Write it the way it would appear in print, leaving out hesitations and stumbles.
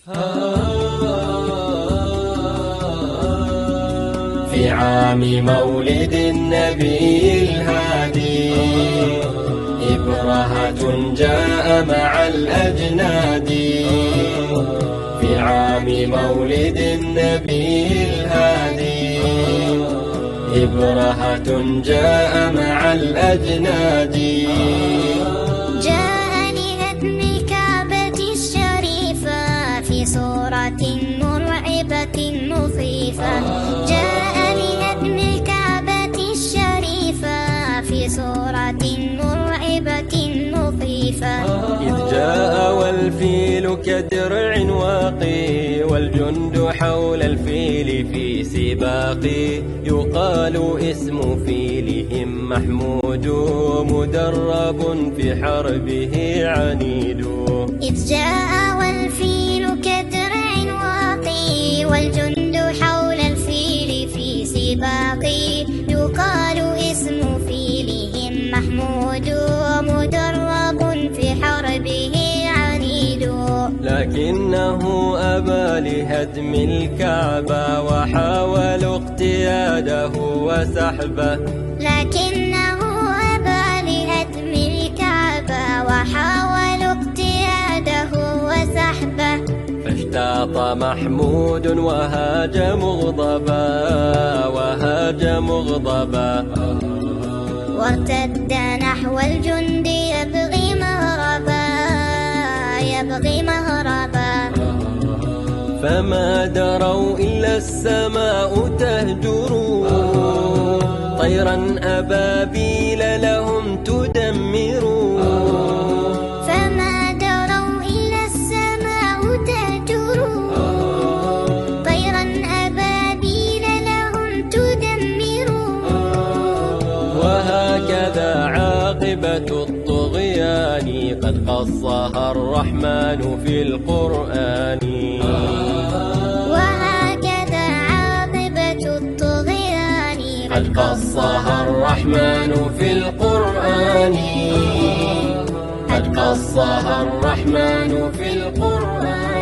في عام مولد النبي الهادي إبرهة جاء مع الأجناد. في عام مولد النبي الهادي إبرهة جاء مع الأجناد. جاء لهدم الكعبة الشريفة في صورة مرعبة مخيفة. جاء لهدم الكعبة الشريفة في صورة مرعبة مخيفة. إذ جاء والفيل كدرع واقي والجند حول الفيل في سباق. يقال اسم فيلهم محمود مدرب في حربه عنيد. إذ جاء والفيل كدرع واقي والجند حول الفيل في سباق. يقال اسم فيلهم محمود مدرب في حربه عنيد. لكنه أبى لهدم الكعبة وحاولوا اقتياده وسحبه. لكنه أبى لهدم الكعبة وحاولوا اقتياده وسحبه. فاشتاط محمود وهاج مغضبا وارتد نحو الجند يبغي مهربا. فما دروا إلا السماء تهجر طيرا أبابيل لهم تدمر. فما دروا إلا السماء تهجر طيرا أبابيل لهم تدمر. وهكذا عاقبة الطغيان قد قصها الرحمن في القرآن. وهكذا عاقبة الطغيان قد قصها الرحمن في القرآن. قد قصها الرحمن في القرآن.